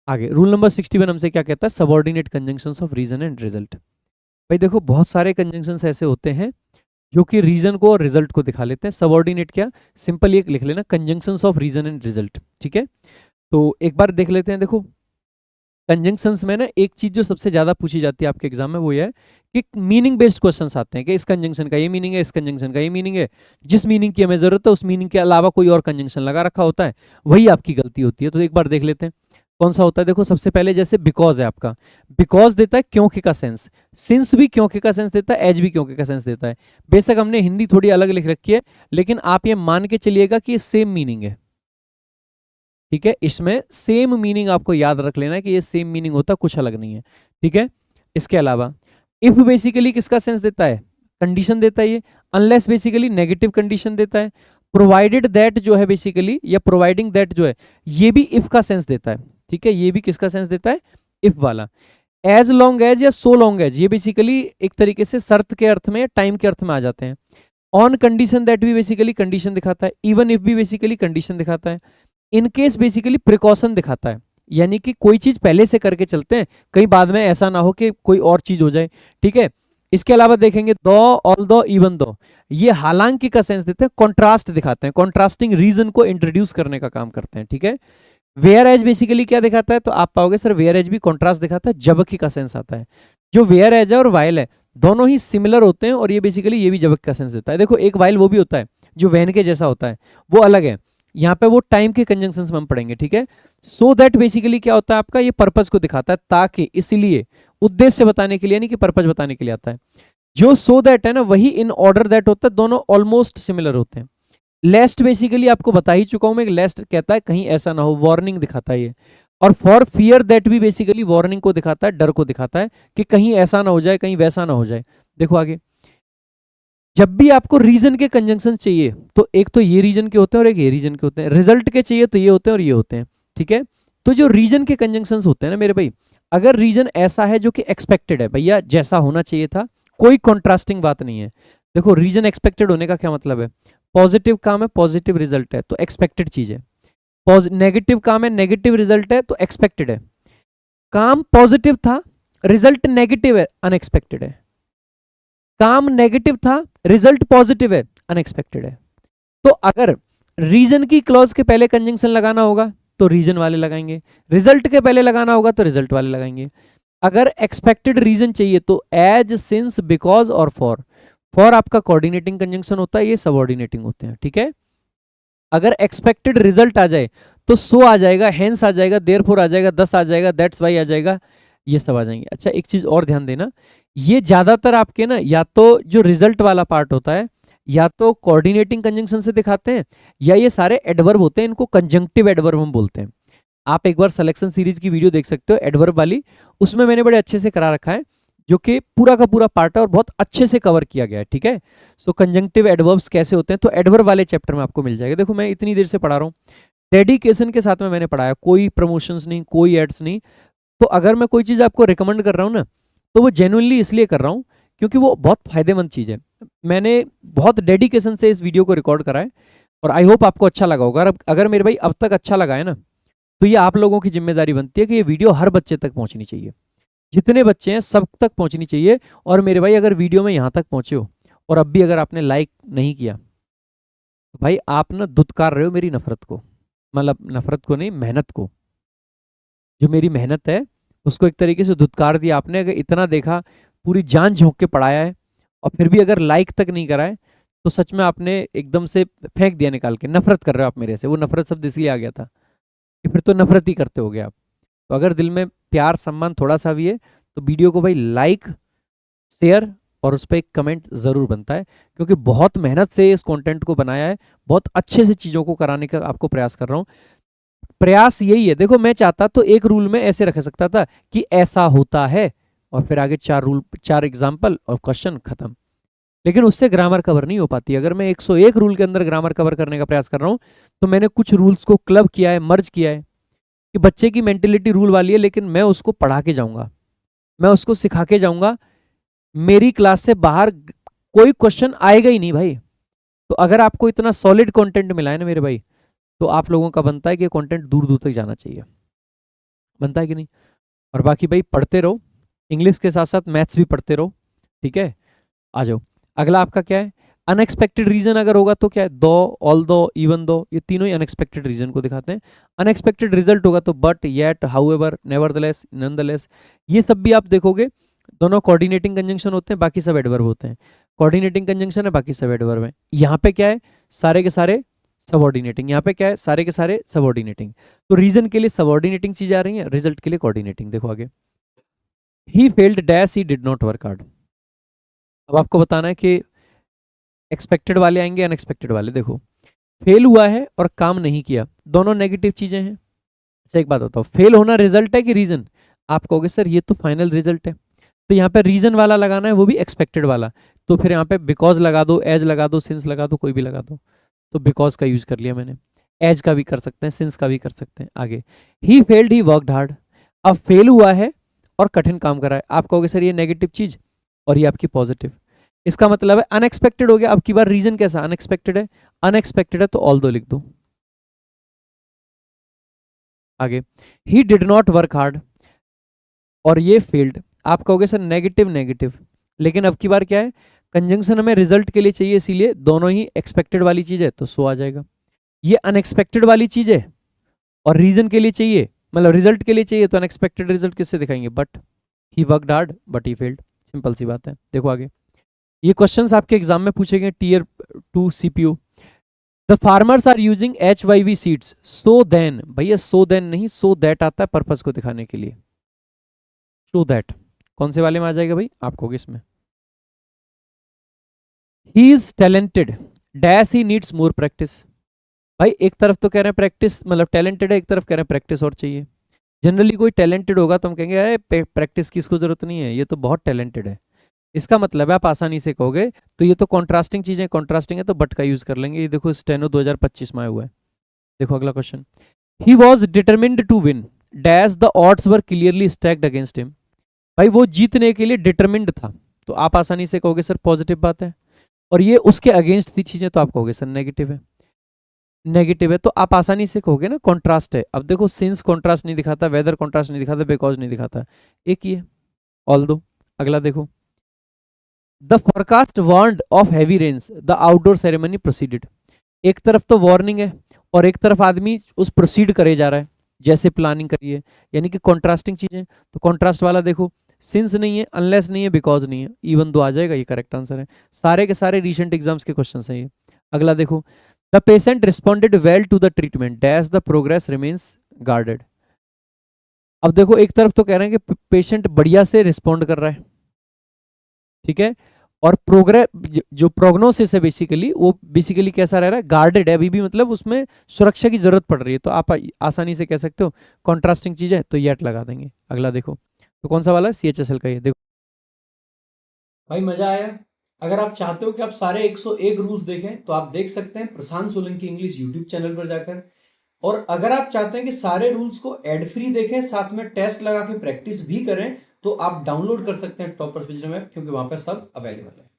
आगे rule number 61 हमसे क्या कहता है, subordinate conjunctions of reason and result. भाई देखो बहुत सारे कंजंक्शंस ऐसे होते हैं जो कि रीजन को और रिजल्ट को दिखा लेते हैं। सबऑर्डिनेट क्या, सिंपल ये लिख लेना, conjunctions of reason and result, ठीक है। तो एक बार देख लेते हैं। देखो कंजंक्शंस में ना एक चीज जो सबसे ज्यादा पूछी जाती है आपके एग्जाम में वो ये है कि मीनिंग बेस्ड क्वेश्चंस आते हैं कि इस कंजंक्शन का ये मीनिंग है, इस कंजंक्शन का ये मीनिंग है, जिस मीनिंग की हमें जरूरत है उस मीनिंग के अलावा कोई और कंजंक्शन लगा रखा होता है, वही आपकी गलती होती है। तो एक बार देख लेते हैं कौन सा होता है। देखो सबसे पहले जैसे बिकॉज है आपका, बिकॉज देता है क्योंकि का सेंस, सिंस भी क्योंकि का सेंस देता है, एज भी क्योंकि का सेंस देता है। बेशक हमने हिंदी थोड़ी अलग लिख रखी है, लेकिन आप ये मान के चलिएगा कि ये सेम मीनिंग है, ठीक है। इसमें सेम मीनिंग आपको याद रख लेना है कि ये सेम मीनिंग होता, कुछ अलग नहीं है, ठीक है। इसके अलावा इफ बेसिकली किसका सेंस देता है, कंडीशन देता है ये। अनलेस बेसिकली नेगेटिव कंडीशन देता है। प्रोवाइडेड दैट जो है बेसिकली, या प्रोवाइडिंग दैट जो है, ये भी इफ का सेंस देता है, ठीक है। ये भी किसका सेंस देता है, इफ वाला। एज लॉन्ग एज या सो लॉन्ग एज, ये बेसिकली एक तरीके से शर्त के अर्थ में, टाइम के अर्थ में आ जाते हैं। ऑन कंडीशन दैट भी बेसिकली कंडीशन दिखाता है। इवन इफ भी बेसिकली कंडीशन दिखाता है। इन केस बेसिकली प्रिकॉशन दिखाता है, यानी कि कोई चीज पहले से करके चलते हैं, कहीं बाद में ऐसा ना हो कि कोई और चीज हो जाए, ठीक है। इसके अलावा देखेंगे दो, ऑल दो, इवन दो, ये हालांकि का सेंस देते हैं, कॉन्ट्रास्ट दिखाते हैं, कॉन्ट्रास्टिंग रीजन को इंट्रोड्यूस करने का काम करते हैं, ठीक है। वेयर एज बेसिकली क्या दिखाता है, तो आप पाओगे सर वेयर एज भी कॉन्ट्रास्ट दिखाता है, जबकि का सेंस आता है। जो वेयर एज है और वाइल है दोनों ही सिमिलर होते हैं, और ये बेसिकली ये भी जबकि का सेंस देता है। देखो एक वाइल वो भी होता है जो वैन के जैसा होता है, वो अलग है। यहाँ पे वो टाइम के कंजंक्शंस में हम पढ़ेंगे, ठीक है। सो दैट बेसिकली क्या होता है आपका, ये पर्पज को दिखाता है, ताकि, इसलिए, उद्देश्य बताने के लिए, यानी कि पर्पज बताने के लिए आता है। जो सो दैट है ना, वही इन ऑर्डर दैट होता है, दोनों ऑलमोस्ट सिमिलर होते हैं। लेस्ट बेसिकली आपको बता ही चुका हूं मैं, लेस्ट कहता है कहीं ऐसा ना हो, वार्निंग दिखाता है ये। और फॉर फियर दैट भी बेसिकली वार्निंग को दिखाता है, डर को दिखाता है कि कहीं ऐसा ना हो जाए, कहीं वैसा ना हो जाए। देखो आगे, जब भी आपको रीजन के कंजंक्शन चाहिए तो एक तो ये रीजन के होते हैं और एक ये रीजन के होते हैं। रिजल्ट के चाहिए तो ये होते हैं और ये होते हैं, ठीक है। तो जो रीजन के कंजंक्शंस होते हैं ना मेरे भाई, अगर रीजन ऐसा है जो कि एक्सपेक्टेड है, भैया जैसा होना चाहिए था, कोई कॉन्ट्रास्टिंग बात नहीं है। देखो रीजन एक्सपेक्टेड होने का क्या मतलब है, पॉजिटिव काम है, पॉजिटिव रिजल्ट है, तो एक्सपेक्टेड चीज है। नेगेटिव काम है, नेगेटिव रिजल्ट है, तो एक्सपेक्टेड है। काम पॉजिटिव था, रिजल्ट नेगेटिव है, अनएक्सपेक्टेड है। काम नेगेटिव था, रिजल्ट पॉजिटिव है, अनएक्सपेक्टेड है। तो अगर रीजन की क्लॉज के पहले कंजंक्शन लगाना होगा तो रीजन वाले लगाएंगे, रिजल्ट के पहले लगाना होगा तो रिजल्ट वाले लगाएंगे। अगर एक्सपेक्टेड रीजन चाहिए तो एज, सिंस, बिकॉज और फॉर आपका कोऑर्डिनेटिंग कंजंक्शन होता है, ये सबऑर्डिनेटिंग होते हैं, ठीक है। अगर एक्सपेक्टेड रिजल्ट आ जाए तो सो आ जाएगा, हेंस आ जाएगा, देयरफॉर आ जाएगा, दस आ जाएगा, दैट्स वाई आ जाएगा, ये सब आ जाएंगे। अच्छा एक चीज और ध्यान देना, ये ज्यादातर आपके ना, या तो जो रिजल्ट वाला पार्ट होता है, या तो कोऑर्डिनेटिंग कंजंक्शन से दिखाते हैं, या ये सारे एडवर्ब होते हैं, इनको कंजंक्टिव एडवर्ब हम बोलते हैं। आप एक बार सिलेक्शन सीरीज की वीडियो देख सकते हो एडवर्ब वाली, उसमें मैंने बड़े अच्छे से करा रखा है, जो कि पूरा का पूरा पार्ट है और बहुत अच्छे से कवर किया गया है, ठीक है। सो कंजंक्टिव एडवर्ब्स कैसे होते हैं तो एडवर्ब वाले चैप्टर में आपको मिल जाएगा। देखो मैं इतनी देर से पढ़ा रहा हूँ, डेडिकेशन के साथ में मैंने पढ़ाया, कोई प्रमोशंस नहीं, कोई एड्स नहीं। तो अगर मैं कोई चीज़ आपको रिकमेंड कर रहा हूँ ना, तो वो जेन्युइनली इसलिए कर रहा हूँ क्योंकि वो बहुत फायदेमंद चीज़ है। मैंने बहुत डेडिकेशन से इस वीडियो को रिकॉर्ड करा है, और आई होप आपको अच्छा लगा होगा। अगर मेरे भाई अब तक अच्छा लगा है ना, तो ये आप लोगों की जिम्मेदारी बनती है कि ये वीडियो हर बच्चे तक पहुंचनी चाहिए, जितने बच्चे हैं सब तक पहुंचनी चाहिए। और मेरे भाई अगर वीडियो में यहाँ तक पहुंचे हो और अब भी अगर आपने लाइक नहीं किया, तो भाई आप ना दुत्कार रहे हो मेरी नफरत को, मतलब नफरत को नहीं, मेहनत को। जो मेरी मेहनत है उसको एक तरीके से धुतकार दिया आपने। अगर इतना देखा, पूरी जान झोंक के पढ़ाया है, और फिर भी अगर लाइक तक नहीं करा है, तो सच में आपने एकदम से फेंक दिया निकाल के, नफरत कर रहे हो आप मेरे से। वो नफरत शब्द इसलिए आ गया था कि फिर तो नफरत ही करते हो गए आप। तो अगर दिल में प्यार सम्मान थोड़ा सा भी है, तो वीडियो को भाई लाइक, शेयर और उस पर एक कमेंट जरूर बनता है, क्योंकि बहुत मेहनत से इस कंटेंट को बनाया है, बहुत अच्छे से चीज़ों को कराने का आपको प्रयास कर रहा हूँ। प्रयास यही है। देखो मैं चाहता तो एक रूल में ऐसे रख सकता था कि ऐसा होता है, और फिर आगे चार रूल, चार एग्जाम्पल और क्वेश्चन खत्म, लेकिन उससे ग्रामर कवर नहीं हो पाती। अगर मैं 101 रूल के अंदर ग्रामर कवर करने का प्रयास कर रहा हूँ, तो मैंने कुछ रूल्स को क्लब किया है, मर्ज किया है, कि बच्चे की मेंटेलिटी रूल वाली है, लेकिन मैं उसको पढ़ा के जाऊंगा, मैं उसको सिखा के जाऊंगा। मेरी क्लास से बाहर कोई क्वेश्चन आएगा ही नहीं भाई। तो अगर आपको इतना सॉलिड कंटेंट मिला है ना मेरे भाई, तो आप लोगों का बनता है कि कंटेंट दूर दूर तक जाना चाहिए। बनता है कि नहीं। और बाकी भाई पढ़ते रहो, इंग्लिश के साथ साथ मैथ्स भी पढ़ते रहो, ठीक है। आ जाओ, अगला आपका क्या है, अनएक्सपेक्टेड रीजन अगर होगा तो क्या है, दो, ऑल दो, इवन दो, ये तीनों ही अनएक्सपेक्टेड रीजन को दिखाते हैं। अनएक्सपेक्टेड रिजल्ट होगा तो but, yet, however, nevertheless, nonetheless, ये सब भी आप देखोगे दोनों कोऑर्डिनेटिंग कंजंक्शन होते हैं, बाकी सब एडवर्ब होते हैं। कोऑर्डिनेटिंग कंजंक्शन है, बाकी सब एडवर्ब है। यहाँ पे क्या है, सारे के सारे सबऑर्डिनेटिंग, यहाँ पे क्या है, सारे के सारे सबऑर्डिनेटिंग। तो रीजन के लिए सबऑर्डिनेटिंग चीजें आ रही हैं, रिजल्ट के लिए कोऑर्डिनेटिंग। देखो आगे, he failed dash, he did not work hard. अब आपको बताना है कि एक्सपेक्टेड वाले आएंगे, अनएक्सपेक्टेड वाले। देखो, फेल हुआ है और काम नहीं किया, दोनों नेगेटिव चीजें हैं। अच्छा एक बात बताओ, फेल होना रिजल्ट है कि रीजन? आप कहोगे सर ये तो फाइनल रिजल्ट है, तो यहाँ पे रीजन वाला लगाना है, वो भी एक्सपेक्टेड वाला। तो फिर यहाँ पे बिकॉज लगा दो, एज लगा दो, सिंस लगा दो, कोई भी लगा दो। तो बिकॉज का यूज कर लिया मैंने, एज का भी कर सकते हैं, सिंस का भी कर सकते हैं। आगे, he failed, he worked hard. अब फेल हुआ है और कठिन काम करा है, आप कहोगे सर ये नेगेटिव चीज और ये आपकी पॉजिटिव। इसका मतलब है अनएक्सपेक्टेड हो गया। अब की बार रीजन कैसा, अनएक्सपेक्टेड है, अनएक्सपेक्टेड है तो ऑल दो लिख दो। आगे, ही डिड नॉट वर्क हार्ड और ये फेल्ड, आप कहोगे सर नेगेटिव नेगेटिव, लेकिन अब की बार क्या है, कंजंक्शन हमें रिजल्ट के लिए चाहिए, इसीलिए दोनों ही एक्सपेक्टेड वाली चीज है तो सो आ जाएगा। ये अनएक्सपेक्टेड वाली चीज है और रीजन के लिए चाहिए, मतलब रिजल्ट के लिए चाहिए, तो अनएक्सपेक्टेड रिजल्ट किससे दिखाएंगे, but. He worked hard but he failed, simple सी बात है। देखो आगे, ये क्वेश्चंस आपके एग्जाम में पूछे गए tier 2 CPU. The farmers are using HYV seeds so then, भैया सो देन नहीं, सो दैट आता है पर्पस को दिखाने के लिए। सो दैट कौन से वाले में आ जाएगा भाई, आपको इसमें। He is talented dash, he needs more practice. भाई एक तरफ तो कह रहे हैं प्रैक्टिस, मतलब टैलेंटेड है, एक तरफ कह रहे हैं प्रैक्टिस और चाहिए। जनरली कोई टैलेंटेड होगा तो हम कहेंगे अरे प्रैक्टिस की इसको जरूरत नहीं है, ये तो बहुत टैलेंटेड है। इसका मतलब है आप आसानी से कहोगे तो ये तो कॉन्ट्रास्टिंग चीजें, कॉन्ट्रास्टिंग है तो बट का यूज कर लेंगे। ये देखो स्टेनो 2025 में आया हुआ है। देखो अगला question, he was determined to win dash, the odds were clearly stacked against him. भाई वो जीतने के लिए डिटरमिन्ड था, तो आप आसानी से कहोगे सर पॉजिटिव बात है। और ये उसके अगेंस्ट थी चीजें, तो आप कहोगे सर नेगेटिव है। नेगेटिव है तो आप आसानी से कहोगे ना कॉन्ट्रास्ट है। अब देखो सिंस कॉन्ट्रास्ट नहीं दिखाता, वेदर कॉन्ट्रास्ट नहीं दिखाता, बिकॉज नहीं दिखाता, एक ही है, ऑल दो। अगला देखो, the forecast warned of heavy rains, the outdoor ceremony proceeded. एक तरफ तो वार्निंग है और एक तरफ आदमी उस प्रोसीड करे जा रहा है, जैसे प्लानिंग करिए, यानी कि कॉन्ट्रास्टिंग चीजें। तो कॉन्ट्रास्ट वाला देखो, सिंस नहीं है, अनलेस नहीं है, बिकॉज नहीं है, इवन दो आ जाएगा, ये करेक्ट आंसर है। सारे के सारे रिसेंट एग्जाम्स के क्वेश्चन हैं ये। अगला देखो, the patient responded well to the treatment dash, the progress remains guarded. अब देखो एक तरफ तो कह रहे हैं कि पेशेंट बढ़िया से रिस्पॉन्ड कर रहा है, ठीक है, और प्रोग्रेस जो प्रोग्नोसिस है बेसिकली, वो बेसिकली कैसा रह रहा है, गार्डेड है अभी भी, मतलब उसमें सुरक्षा की जरूरत पड़ रही है। तो आप आसानी से कह सकते हो कॉन्ट्रास्टिंग चीज है तो येट लगा देंगे। अगला देखो, तो कौन सा वाला है, CHSL का, ये देखो भाई मजा आया। अगर आप चाहते हो कि आप सारे 101 रूल्स देखें तो आप देख सकते हैं प्रशांत सोलंकी इंग्लिश यूट्यूब चैनल पर जाकर। और अगर आप चाहते हैं कि सारे रूल्स को एड फ्री देखें, साथ में टेस्ट लगा के प्रैक्टिस भी करें, तो आप डाउनलोड कर सकते हैं टॉपर्स विजडम ऐप, क्योंकि वहां पर सब अवेलेबल है।